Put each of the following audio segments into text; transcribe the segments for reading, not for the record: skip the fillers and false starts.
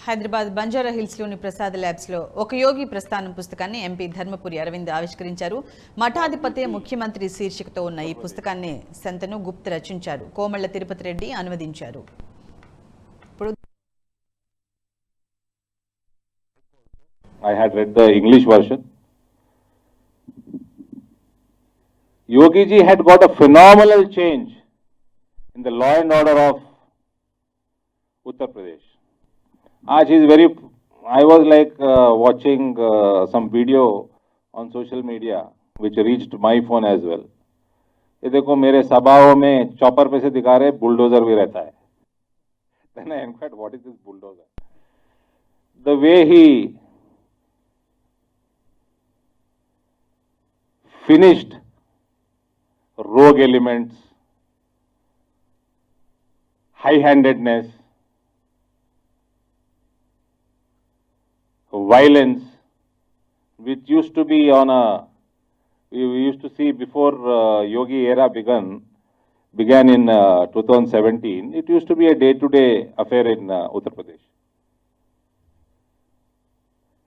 Hyderabad Banjara hills లోని Prasad labs లో ఒక యోగి ప్రస్థానం పుస్తకాన్ని ఎంపీ ధర్మపురి అరవింద్ ఆవిష్కరించారు. మఠాధిపతే ముఖ్యమంత్రి శీర్షికతో ఉన్న ఈ పుస్తకాన్ని శంతను గుప్త రచించారు. కోమళ్ల తిరుపతి రెడ్డి అనువదించారు. I had read the English version. Yogi ji had got a phenomenal change in the law and order of Uttar Pradesh. I was like watching some video on social media which reached my phone as well. ये देखो मेरे सभाओं में chopper पे से दिखा रहे bulldozer भी रहता है. Then I inquired, what is this bulldozer? The way he finished rogue elements, high-handedness, violence, which used to be we used to see before Yogi era began in 2017. It used to be a day-to-day affair in Uttar Pradesh.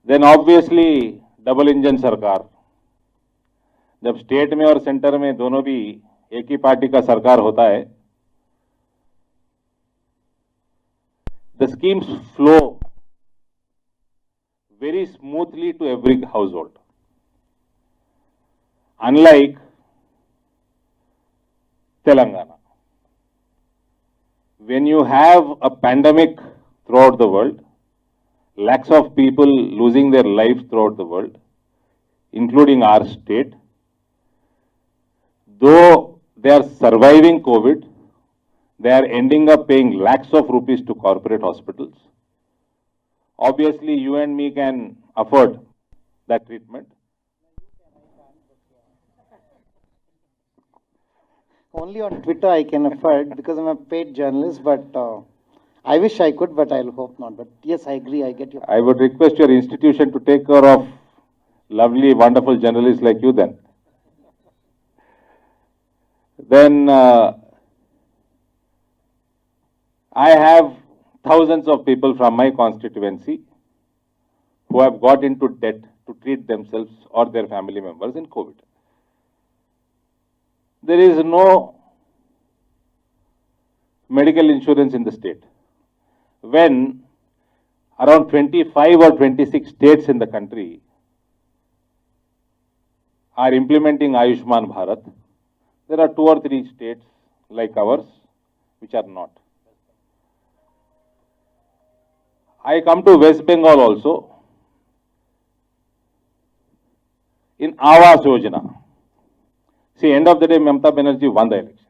Then obviously double engine sarkar. जब state में और centre में दोनों भी एक ही party का सरकार होता है, the schemes flow very smoothly to every household. Unlike Telangana, when you have a pandemic throughout the world, lakhs of people losing their lives throughout the world, including our state, though they are surviving COVID, they are ending up paying lakhs of rupees to corporate hospitals. Obviously, you and me can afford that treatment. Only on Twitter I can afford because I'm a paid journalist, but I wish I could, but I'll hope not. But yes, I agree, I get you. I would request your institution to take care of lovely, wonderful journalists like you then. Then I have thousands of people from my constituency who have got into debt to treat themselves or their family members in COVID. There is no medical insurance in the state. When around 25 or 26 states in the country are implementing Ayushman Bharat, there are 2 or 3 states like ours which are not. I come to West Bengal also. In Awas Yojana, see, end of the day, Mamata Banerjee won the election.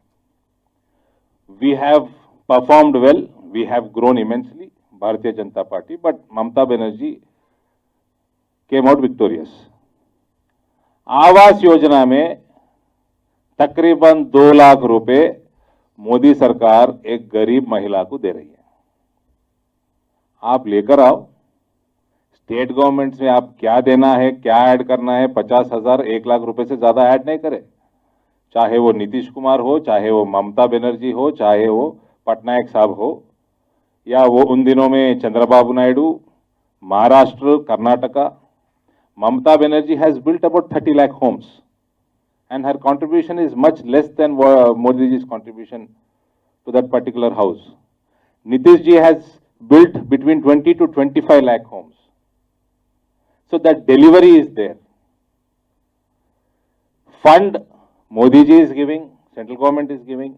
We have performed well, we have grown immensely, Bharatiya Janata Party, but Mamata Banerjee came out victorious. Awas Yojana में तकरीबन 2 लाख रुपए मोदी सरकार एक गरीब महिला को दे रही है. आप लेकर आओ. स्टेट गवर्नमेंट्स में आप क्या देना है, क्या ऐड करना है, 50,000 1 लाख रुपए से ज्यादा ऐड नहीं करे. चाहे वो नीतीश कुमार हो, चाहे वो ममता बनर्जी हो, चाहे वो पटनायक साहब हो, या वो उन दिनों में Chandrababu Naidu, Maharashtra, Karnataka. Mamata Banerjee has built about 30 lakh homes, and her contribution is much less than Modi ji's contribution to that particular house. Nitish ji has built between 20 to 25 lakh homes. So that delivery is there. Fund Modi ji is giving, central government is giving,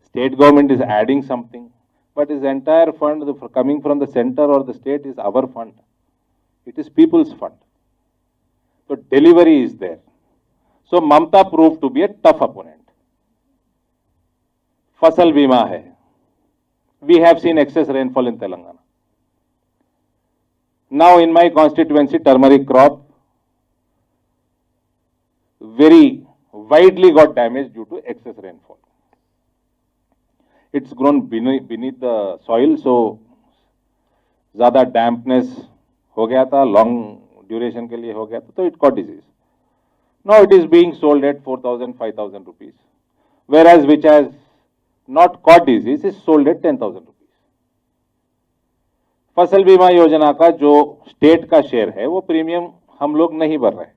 state government is adding something, but his entire fund coming from the center or the state is our fund. It is people's fund. So delivery is there. So Mamta proved to be a tough opponent. Fasal Bima hai. We have seen excess rainfall in Telangana. Now in my constituency, turmeric crop very widely got damaged due to excess rainfall. It's grown beneath the soil, so ज़्यादा dampness हो गया था, long duration के लिए हो गया था, तो it caught disease. Now it is being sold at 4,000, 5,000 rupees, whereas which has not caught disease is sold at 10,000 rupees. फसल बीमा योजना का जो स्टेट का शेयर है वो प्रीमियम हम लोग नहीं भर रहे.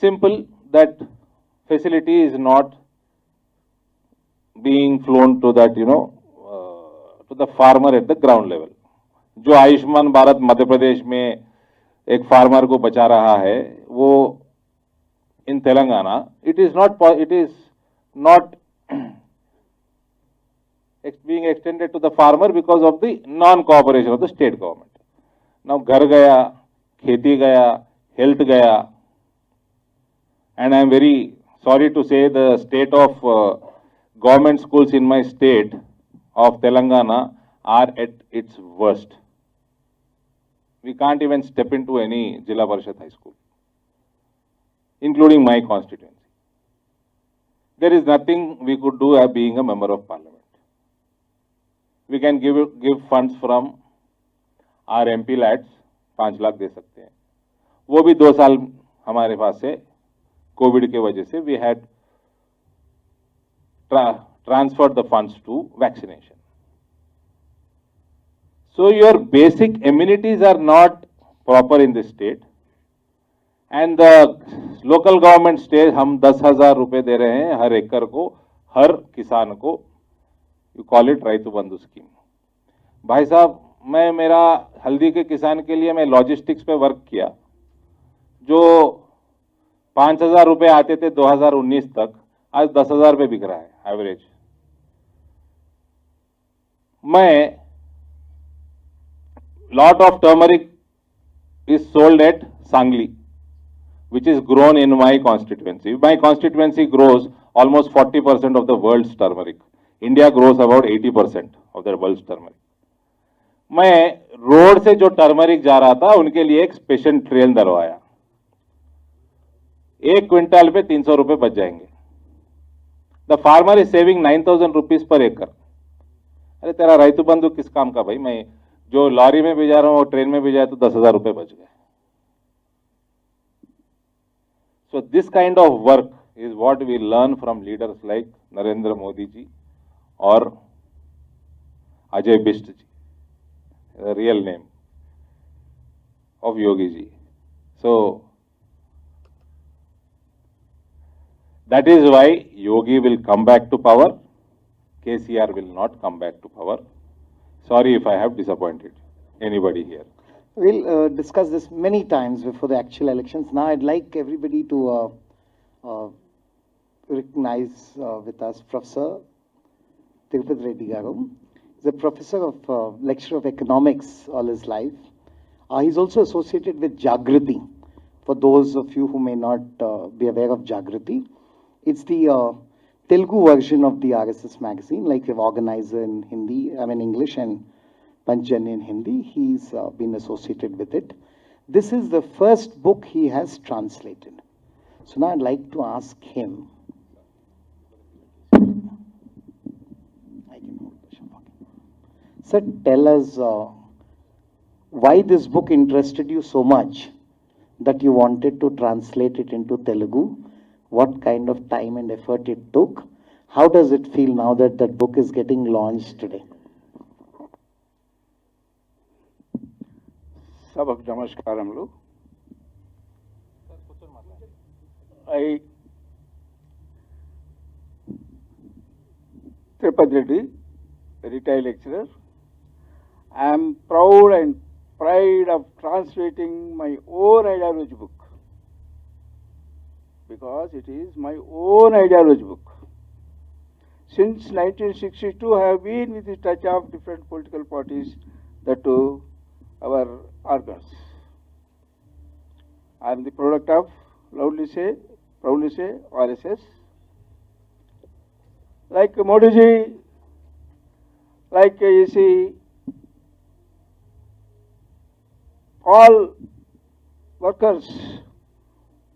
Simple that facility is not being flown to that, to the farmer at the ground level. जो आयुष्मान भारत मध्य प्रदेश में एक फार्मर को बचा रहा है, वो in Telangana, it is not being extended to the farmer because of the non-cooperation of the state government. Now, घर गया, खेती गया, health गया, and I am very sorry to say the state of government schools in my state of Telangana are at its worst. We can't even step into any Jilla Parishad high school, including my constituency. There is nothing we could do as being a member of parliament. We can give funds from our MP lads, 5 lakh दे सकते हैं. वो भी 2 साल हमारे पास से Covid के वजह से we had transferred the funds to vaccination. So your basic amenities are not proper in this state, and the local government states हम 10,000 रुपए दे रहे हैं हर एकड़ को, हर किसान को. You call it राइतु बंधु स्कीम. भाई साहब, मैं मेरा हल्दी के किसान के लिए मैं लॉजिस्टिक्स पे वर्क किया. जो 5,000 रुपए आते थे 2019 तक, आज 10,000 रुपए बिक रहा है एवरेज. मैं lot of turmeric is sold at Sangli, which is grown in my constituency. My constituency grows almost 40% of the world's turmeric. India grows about 80% of the world's turmeric. मैं रोड से जो टर्मरिक जा रहा था उनके लिए एक स्पेशल ट्रेन डलवाया. 1 क्विंटल पे 300 रुपए बच जाएंगे. The farmer is saving 9,000 rupees per एकड़. अरे तेरा राइतु बंधु किस काम का भाई? मैं जो लॉरी में भी जा रहा हूं और ट्रेन में भी जाए तो 10,000 रुपए बच गए. So this kind of work is what we learn from leaders like Narendra Modi ji और Ajay Bisht ji, real name of Yogi ji. So that is why Yogi will come back to power, KCR will not come back to power. Sorry if I have disappointed anybody here. We'll discuss this many times before the actual elections. Now I'd like everybody to recognize with us Professor Tirupati Reddy Garu. He's a professor of lecturer of economics all his life. He's also associated with Jagriti. For those of you who may not be aware of Jagriti, it's the Telugu version of the RSS magazine, like we've organized in English and Panchjani in Hindi. He's been associated with it. This is the first book he has translated. So now I'd like to ask him. Sir, tell us why this book interested you so much that you wanted to translate it into Telugu. What kind of time and effort it took? How does it feel now that that book is getting launched today? Sabak namaskaramlu. I Tirupati Reddy, retired lecturer. I am proud and pride of translating my own ideology book, because it is my own ideology book. Since 1962, I have been with the touch of different political parties, that to our organs. I am the product of, proudly say, RSS. Like Modi ji, like you see, all workers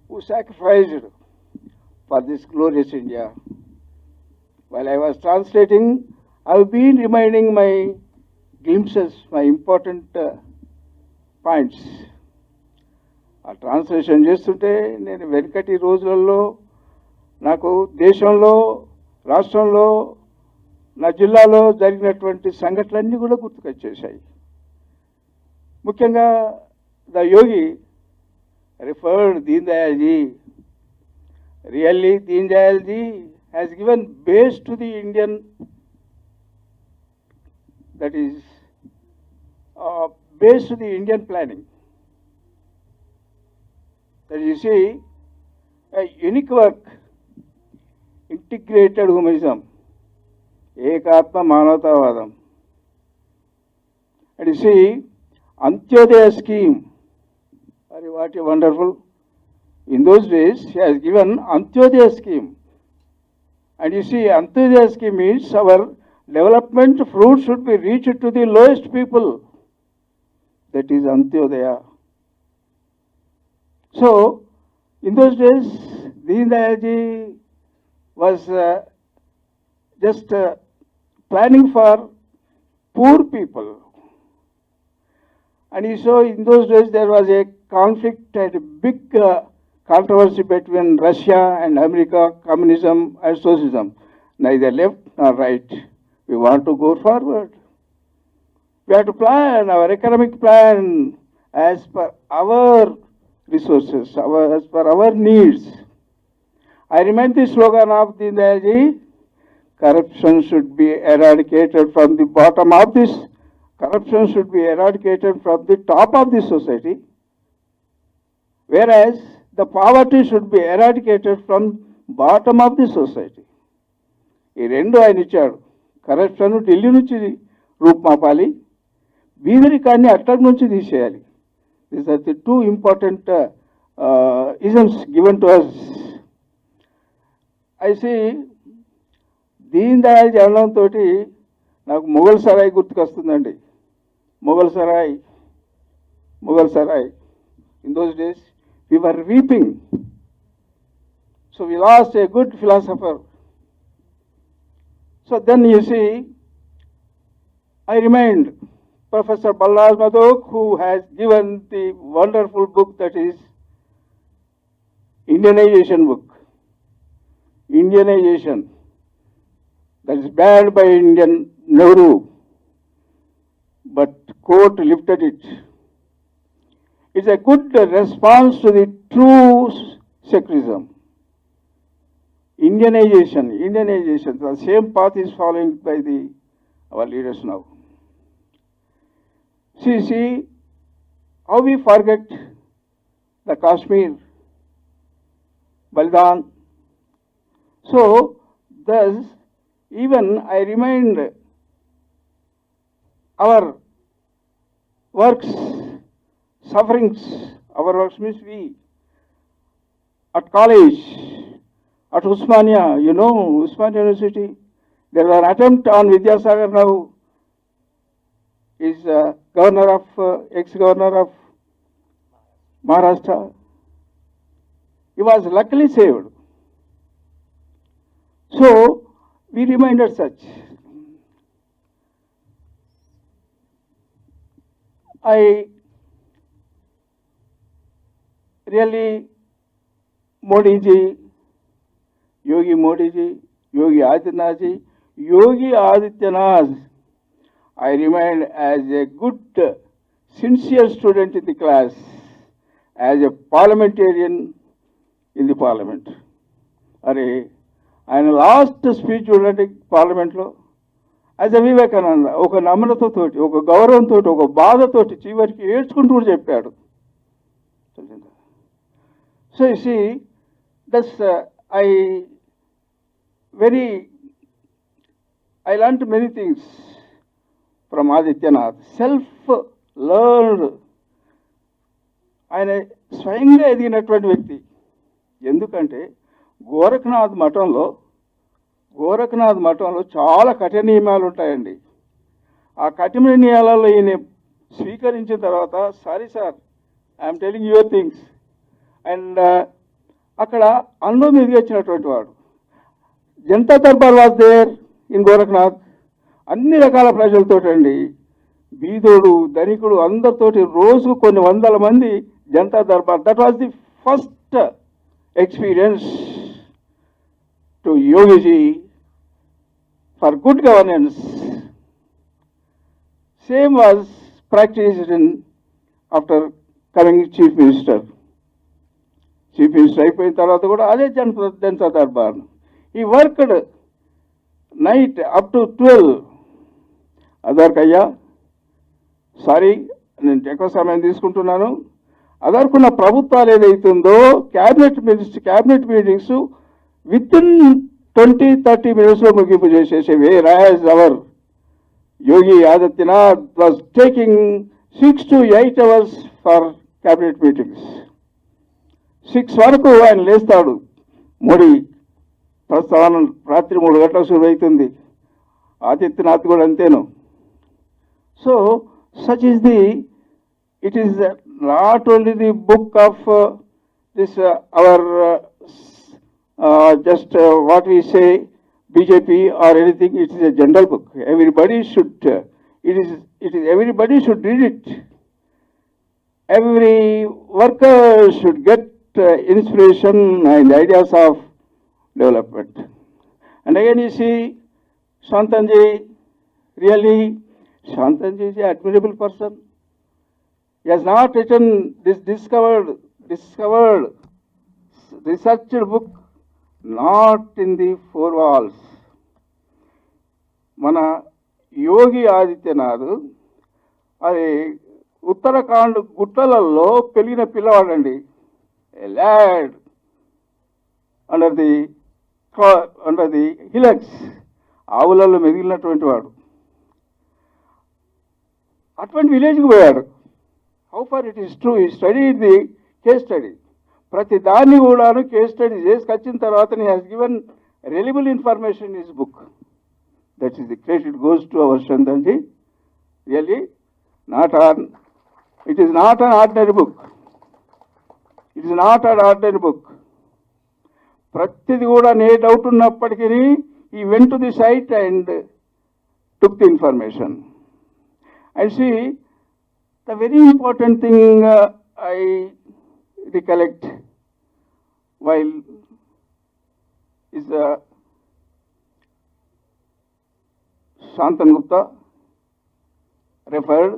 who sacrificed for this glorious India. While I was translating, I have been reminding my glimpses, my important points. ఆ translation చేస్తుంటే నేను వెనకటి రోజులలో నాకు దేశంలో రాష్ట్రంలో నా జిల్లాలో జరిగినటువంటి సంఘటనలన్నీ కూడా గుర్తుకొచ్చేసాయి. ముఖ్యంగా the Yogi referred Deen Dayalji. Really, Deen Dayal ji has given base to the Indian, that is, base to the Indian planning. That you see, a unique work, integrated humanism, Ekatma Manavatavadam. And you see, Antyodaya scheme, what a wonderful. In those days, he has given Antyodaya scheme. And you see, Antyodaya scheme means our development fruit should be reached to the lowest people. That is Antyodaya. So, in those days, Deen Dayal ji was just planning for poor people. And you saw in those days there was a conflict and a big controversy between Russia and America, communism and socialism. Neither left nor right. We want to go forward. We have to plan our economic plan as per our resources, as per our needs. I remind the slogan of Deen Dayal ji, corruption should be eradicated from the bottom of this. Corruption should be eradicated from the top of the society. Whereas the poverty should be eradicated from bottom of the society. ఈ రెండు ఆయన ఇచ్చాడు. Corruption Delhi నుంచి రూపుమాపాలి, బీదరికాన్ని అట్టడి నుంచి తీసేయాలి. These are the two important isms given to us. I see, Deen Dayal జననంతో నాకు మొఘల్ సరాయ్ గుర్తుకొస్తుందండి. Mughal Sarai. In those days, we were weeping. So we lost a good philosopher. So then you see, I remind Professor Balraj Madhok, who has given the wonderful book that is Indianization book. Indianization. That is banned by Indian Nehru. But court lifted it. It's a good response to the true secularism. Indianization, the same path is following by our leaders now. See, how we forget the Kashmir, Balidan. So, thus, even I remind our works, sufferings, our works means we, at college, at Usmania, you know, Usmania University, there was an attempt on Vidyasagar now, is ex-governor of Maharashtra. He was luckily saved. So, we reminded such. I really, Modi ji, Yogi Modi ji, Yogi Adityanath, I remained as a good, sincere student in the class, as a parliamentarian in the parliament. ఆయన last speech చూడండి పార్లమెంట్లో, as a Vivekananda, ఒక నమ్రతతోటి, ఒక గౌరవంతో, ఒక బాధతోటి, చివరికి ఏడ్చుకుంటూ కూడా చెప్పాడు. So you see, that's I learnt many things from Adityanath. Self-learned. ఆయన స్వయంగా ఎదిగినటువంటి వ్యక్తి. ఎందుకంటే గోరఖనాథ్ మఠంలో చాలా కఠిన నియమాలు ఉంటాయండి. ఆ కఠిన నియమాలలో ఈయన స్వీకరించిన తర్వాత, sorry sir, I'm telling your things, and అక్కడ అనుభవం ఎదిగొచ్చినటువంటి వాడు. Janata Darbar was there in Gorakhnath. అన్ని రకాల ప్రజలతోటండి, బీదోడు, ధనికుడు, అందరితోటి రోజు కొన్ని వందల మంది Janata Darbar. That was the first experience to Yogiji for good governance. Same was practiced after coming Chief Minister. Chief Minister అయిపోయిన తర్వాత కూడా అదే Janata Darbar. He worked night up to 12. అదర్కయ్యా సారీ నేను ఎక్కువ సమయం తీసుకుంటున్నాను. అదర్కున్న ప్రభుత్వాలు ఏదైతుందో cabinet meetings with in 20-30 minutes ముగింపు చేసేసేవి. రాజ్ our Yogi Adityanath was taking 6 to 8 hours for cabinet meetings. 6 వరకు ఆయన లేస్తాడు. మోడీ ప్రస్థానం రాత్రి 3 గంటలకు శురు అవుతుంది. ఆదిత్యనాథ్ కూడా అంతేను. So such is it is not only the book of this our just what we say BJP or anything. It is a general book. Everybody should everybody should read it. Every worker should get inspiration and ideas of development. And again you see Shantanji, really Shantanji is an admirable person. He has not written this discovered researched book not in the four walls. మన యోగి ఆదిత్యనాథ్ అది ఉత్తరాఖండ్ గుట్టలలో పెరిగిన పిల్లవాడండి. Lad under the hillocks ఆవులలో మెదిలినటువంటి వాడు. అటువంటి విలేజ్కి పోయాడు. How far it is true, ఈ స్టడీ ది కేస్ స్టడీ. ప్రతి దాన్ని కూడాను కేస్ స్టడీ చేసుకొచ్చిన తర్వాత he has given reliable information in his book. That is the credit goes to our Shantanji. Really it is not an ordinary book. It is not an ordinary book. ప్రతిది కూడా నే doubt ఉన్నప్పటికీ he went to the site and took the information. And see, the very important thing I recollect while is Shantanu Gupta referred,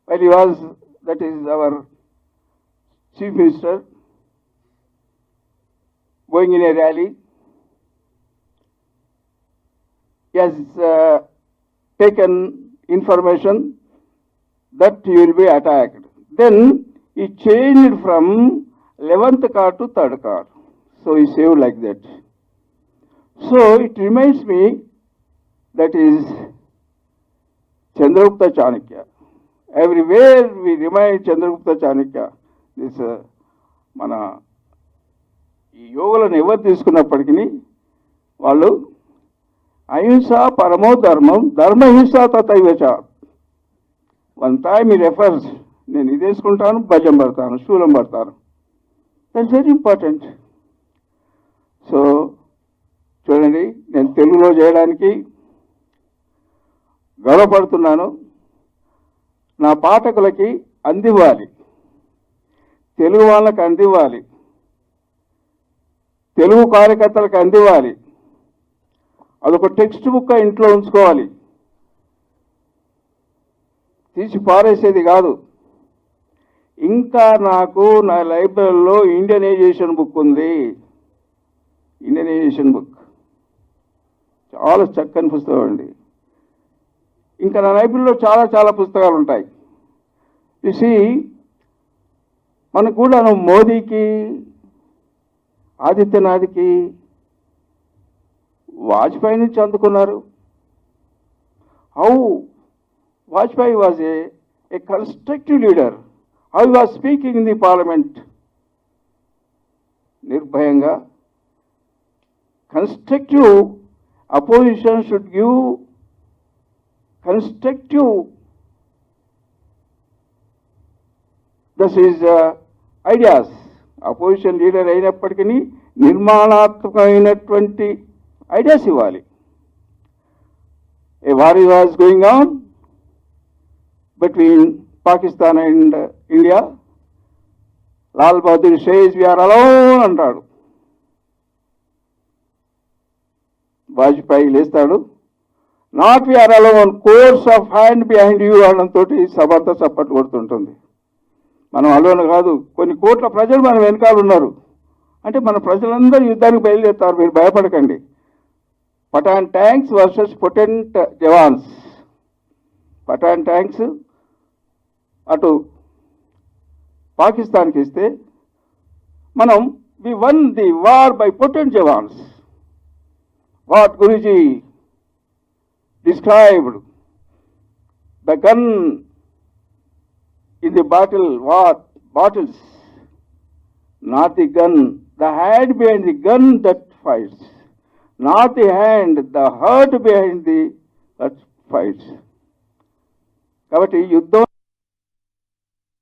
while he was, that is our Chief Minister, going in a rally. He has taken information that he will be attacked. Then he changed from 11th car to 3rd car. So he saved like that. So it reminds me, that is Chandragupta Chanakya. Everywhere we remind Chandragupta Chanakya. This మన ఈ యోగులను ఎవరు తీసుకున్నప్పటికీ వాళ్ళు అహింస పరమో ధర్మం ధర్మహింస తథైవచ. One time ఈ refers, నేను ఇది వేసుకుంటాను, భజం పడతాను, శూలం పడతాను. That's very important. సో చూడండి, నేను తెలుగులో చేయడానికి గర్వపడుతున్నాను. నా పాఠకులకి అందివ్వాలి, తెలుగు వాళ్ళకి అందివ్వాలి, తెలుగు కార్యకర్తలకు అందివ్వాలి. అదొక టెక్స్ట్ బుక్ ఇంట్లో ఉంచుకోవాలి, తీసి పారేసేది కాదు. ఇంకా నాకు నా లైబ్రరీలో ఇండియనైజేషన్ బుక్ ఉంది. ఇండియనైజేషన్ బుక్ చాలా చక్కని పుస్తకం అండి. ఇంకా నా లైబ్రరీలో చాలా చాలా పుస్తకాలు ఉంటాయి. చూసి మనకు కూడా మోదీకి ఆదిత్యనాథ్కి వాజ్పేయి నుంచి అందుకున్నారు. How Vajpayee was a constructive leader. How was speaking in the parliament నిర్భయంగా. Constructive opposition should give constructive this is ideas. Opposition leader అయినప్పటికీ నిర్మాణాత్మకమైనటువంటి ఐడియాస్ ఇవ్వాలి. A war was going on between Pakistan and India. Lal Bahadur says we are alone అంటాడు. వాజ్పేయి లేస్తాడు, not we are alone, course of hand behind you అనడంతో సభంతా చప్పట్లు కొడుతుంటుంది. మనం అలోన్ కాదు, కొన్ని కోట్ల ప్రజలు మన వెనకాల ఉన్నారు. అంటే మన ప్రజలందరూ యుద్ధానికి బయలుదేరుతారు, మీరు భయపడకండి. Patton tanks versus potent jawans. Patton tanks అటు పాకిస్తాన్కి ఇస్తే మనం we won the war by potent jawans. What Guruji described the gun in the battle, what battles, not the gun, the hand behind the gun that fights, not the hand, the heart behind the that fights. కాబట్టి యుద్ధం